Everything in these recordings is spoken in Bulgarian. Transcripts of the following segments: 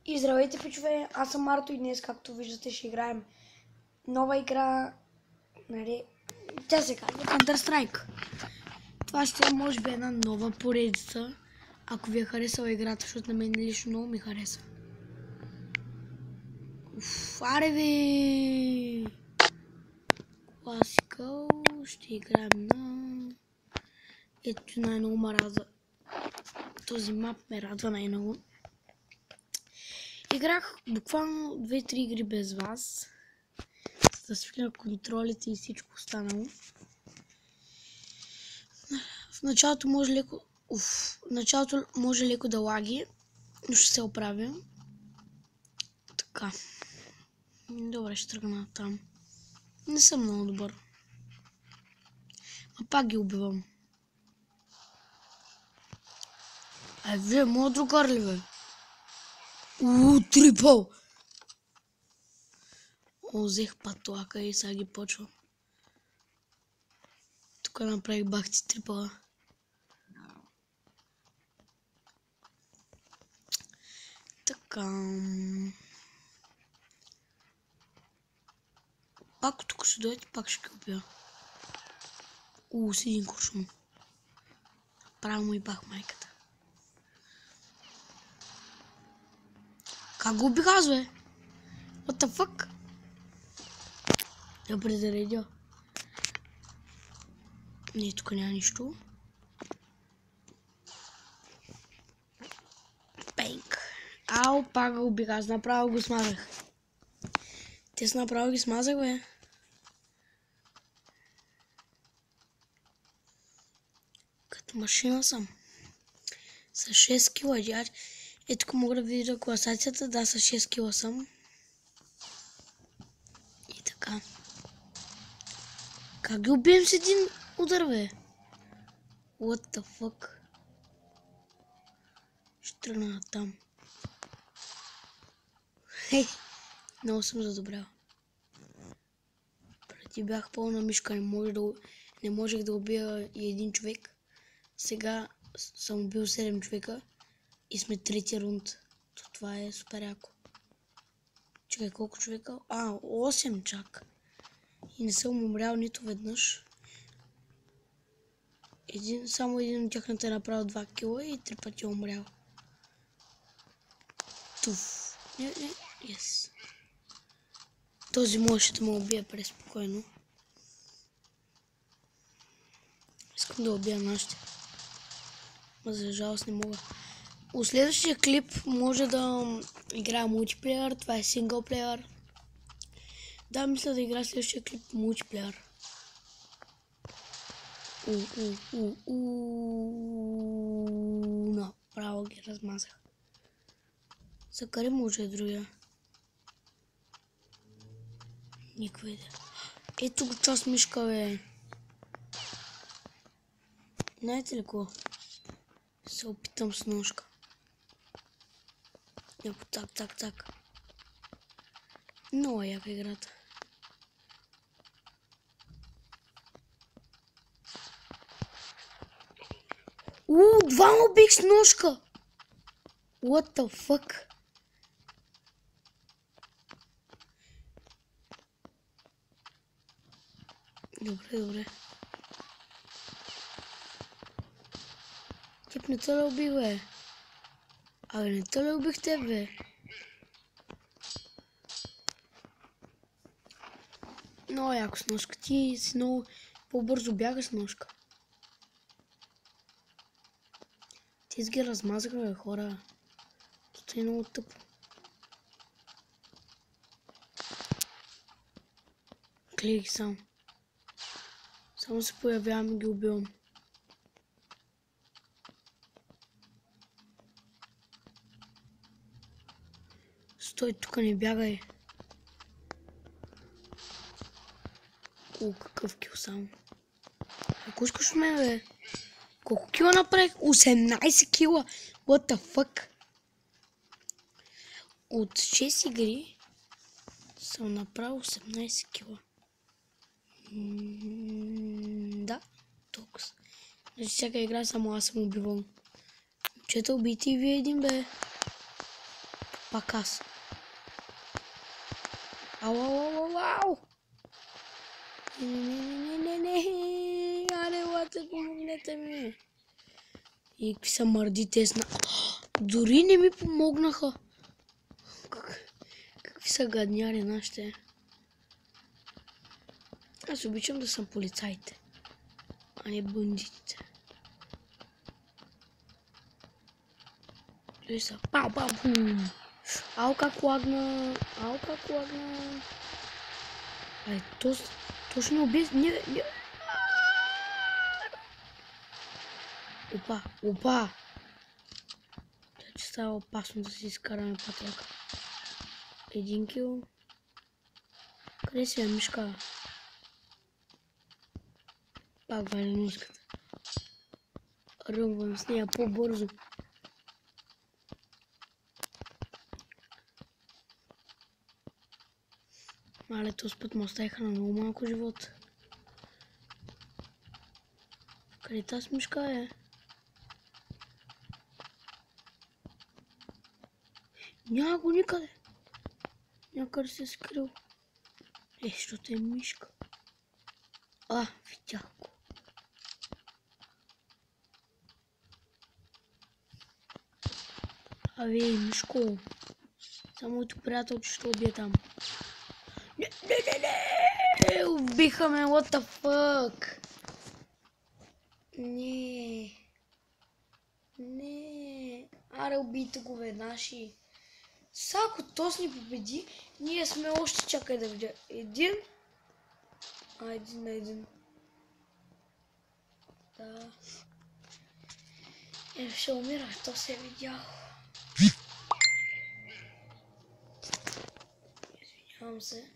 И здравейте, пичове, аз съм Марто и днес, както виждате, ще играем нова игра, нали, тя се казва Counter-Strike. Това ще е, може би, една нова поредица, ако ви е харесала играта, защото на мен лично много ми хареса. Аре ви! Класикъл, ще играем на... Ето най-много ме радва. Този мап ме радва най-много. Играх буквално 2-3 игри без вас, за да свикна контролите и всичко останало. В началото може леко да лаги, но ще се оправим. Така. Добре, ще тръгна там. Не съм много добър. А пак ги убивам. Вие, моят другар ли бе? Трипъл! Взех патлака и сега ги почвам. Тук направих бахти трипъла. Така. Пак тук ще дойде, пак ще ги убия. С един куршум. Право му и бах майката. Как го убих аз, бе? What the fuck? Я презаредя. Не, тук няма нищо. Бенк. Ау, пак го убих, аз направо го смазах. Те са направо ги смазах, бе. Като машина съм. С 6 кила. Ето тук мога да видя класацията. Да, с 6 кила съм. И така. Как ги убием с един удар, бе? What the fuck? Ще тръгна на там. Хей! Много съм задобрял. Преди бях пълна мишка, не можех да убия и един човек. Сега съм убил 7 човека и сме трети рунд. Това е супер яко. Чакай, колко човека? 8 чак. И не съм умрял нито веднъж. Само един от тяхната е направил 2 кила и 3 пъти е умрял. Туф. Не, yes. Този можеше да ме убие преспокойно. Искам да убия нашите. Но за жалост не мога. В следващия клип може да играя мултиплеер. Това е синглплеер. Да, мисля да играя следващия клип мултиплеер. Направо ги размазах. За къде може е другия? Никаква идея. Ето го част мишка, бе. Знаете ли какво? Се опитам с ножка. Няко так. Много яка играта. Двама убих с ножка! What the fuck? Добре. Тип не те ли убих, бе? Абе, не те ли убих теб, бе? Много яко с ножка. Ти си много по-бързо бяга с ножка. Ти ги размазаха, бе, хора. Това е много тъпо. Гледай ги само. Само се появявам и ги убивам. Стой, тук не бягай. Какъв кил само. Ако искаш от мен, бе? Колко кила направих? 18 кила! What the fuck? От 6 игри съм направил 18 кила. Да, толкова. Значи всяка игра само аз съм убивал. Момчета, убийте и вие един, бе. Пак аз. Ау! Не. Аре, лате, помогнете ми. И какви са мърди тесна. Дори не ми помогнаха. Какви са гадняри нашите. Аз обичам да съм полицайите, а не бандитите. Той са пау-пау-пум. Ау как лагна. Ай, точно уби. Не. Опа. Че става опасно да си изкараме пътека. 1 кил. Къде си е мишка? Пак вали носката. Ръмвам с нея по-бързо. Мале, този път ме оставиха на много малко живот. Къде тази мишка е? Няма го никъде. Някъде се е скрил. Защото е мишка. Видях го. Мишко. Само моето приятелче ще убие там. Не! Убиха ме, what the fuck? Не. Аре, убийте го веднъж. Сега ако тос ни победи, ние сме още, чакай да видя. 1 на 1. Да. Ще умирах, то се е видял. Извинявам се.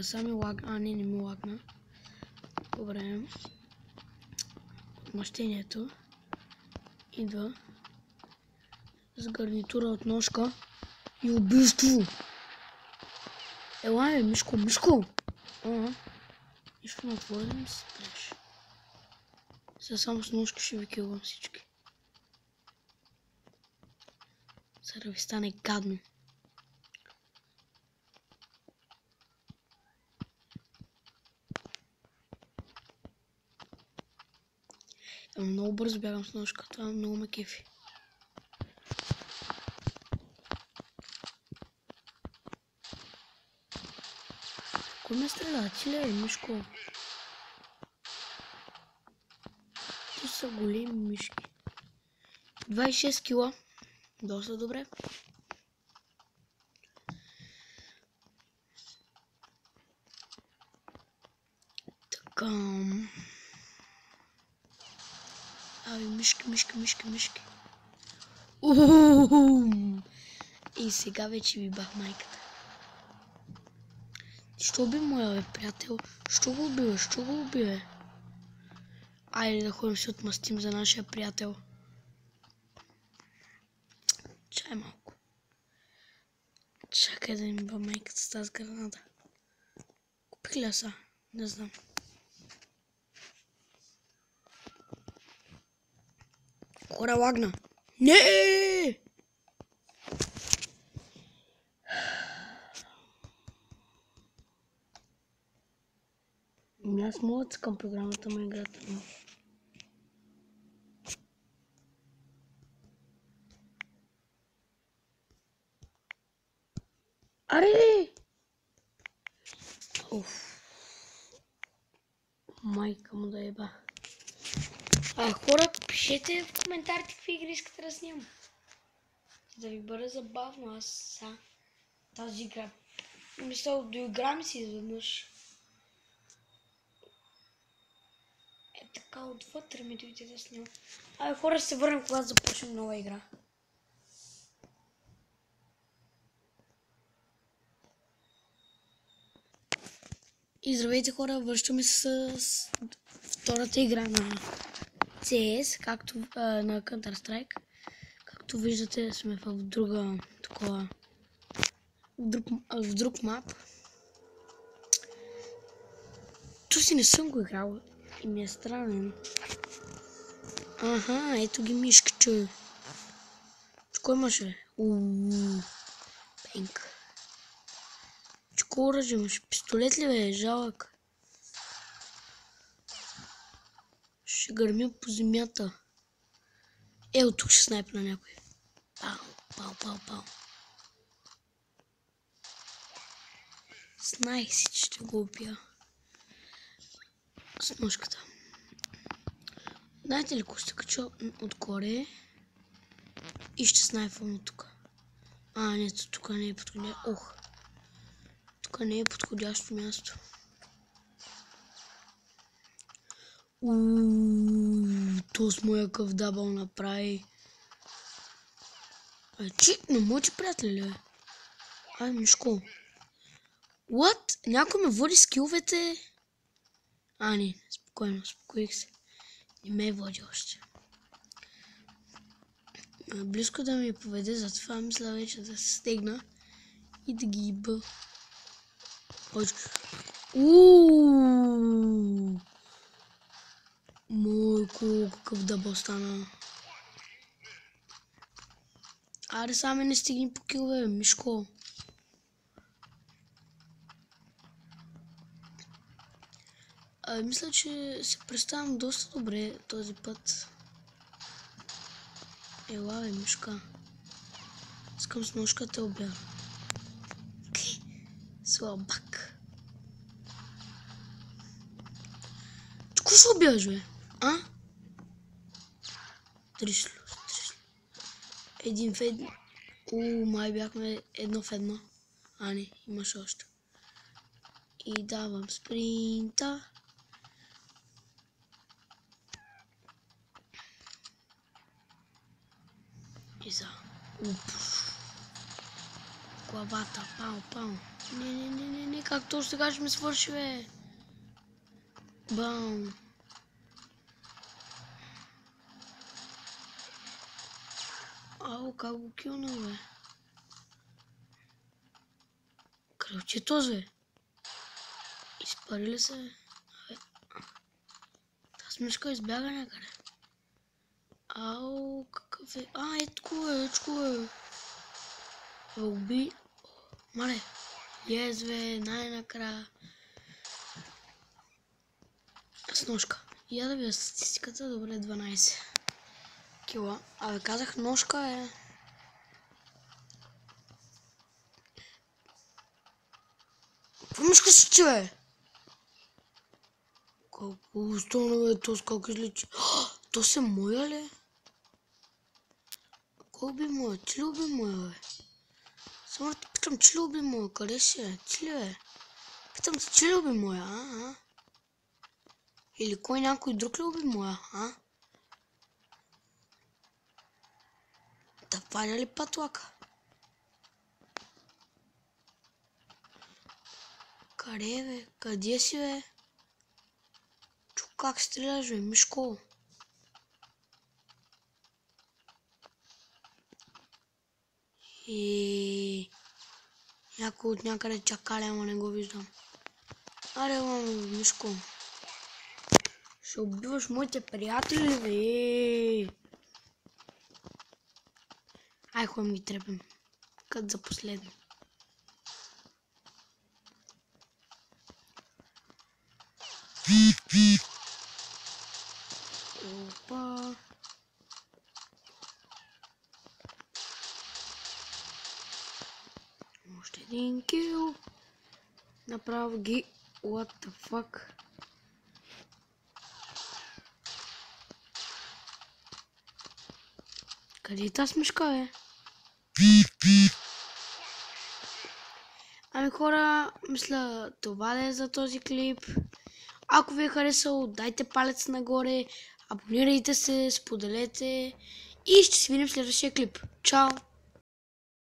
Сами лагна, не ми лагна. Добре. Отмъщението идва с гарнитура от ножка и убийство. Ела, Мишко. Нищо не отвори, да ми се спреш. Сега само с ножка ще ви килвам всички. За да ви стане гадно. Много бързо бягам с ножка, това много ме кефи. Кой ме стреля? Ти ли е, Мишко? То са големи мишки. 26 кила. Доста добре. Така. Мишки. И сега вече ви бах майката. Що би моя приятел? Що го убива? Айде да ходим се отмъстим за нашия приятел. Чай малко. Чакай да ми ба майката с тази граната. Купих ли са? Не знам. Хора лагна. Не! Аз мога да цъкам програмата на играта. Аре! Майка му да еба. Хора, пишете в коментарите какви игри искате да снимам. Да ви бъде забавно. Аз тази игра. Мисля, доиграм си изведнъж. Така отвътре ми дойде да снимам. Хора, ще се върнем, когато започнем нова игра. И здравейте, хора, връщаме се с втората игра на CS, както на Counter-Strike. Както виждате, сме в друг мап. То си не съм го играл. И ми е странен. Аха, ето ги мишкиче. Кой имаше? Пенк. Чко оръжие имаше? Пистолет ли бе? Жалък. Ще гърмя по земята. От тук ще снайпна някой. Пау. Знаех си, че ще го убия. С ножката. Знаете ли, ако ще кача отгоре и ще снайпвам от тук. Не, тук не е подходящо. Тук не е подходящо място. То с моя къв дабъл направи. Не може, приятели. Мишко. What? Някой ме води скиловете? Не, спокойно, успокоих се. Не ме води още. Близко да ми поведе, затова мисля вече да се стегна и да ги иба. Мойко, какъв дъбъл стана. Аре, сами не стигни по килове, Мишко. Мисля, че се представям доста добре този път. Ела, бе, Мишка. Искам с ножка те убия. Слабак. Чко ще убиваш, бе? Тришло. Един в един. Май бяхме едно в едно. Не, имаш още. И давам спринта. И за. Главата. Пау. Не, как точно сега ще ме свърши, бе? Бам. Как го килна, бе? Кръвче е този, бе? Изпари ли се? Тази мишка избяга някъде. Какъв е? Ечко е. Уби. Мале. Бе, най-накрая. С ножка. Я да видя статистиката. Добре, 12 кила. Казах ножка е. Какво мишка си, че, бе? Колко стана, бе, то как изличи? То се моя ли? Кой уби моя? Ти ли уби моя, бе? Само да те питам, че ли уби моя? Къде си, бе? Ти ли, бе? Питам те, че ли уби моя, Или кой някой друг ли уби моя, Да паля ли патлака? Къде, бе? Къде си, бе? Как стреляш, бе, Мишко? Някой от някъде чакаля, ама не го виждам. Аре, Мишко. Ще убиваш моите приятели, бе. Ходим ги трепем. Кът за последно. Опа. Още един кил. Направо ги. What the fuck? Къде е тази мишка, бе? Хора, мисля това да е за този клип. Ако ви е харесал, дайте палец нагоре, абонирайте се, споделете и ще се видим в следващия клип. Чао!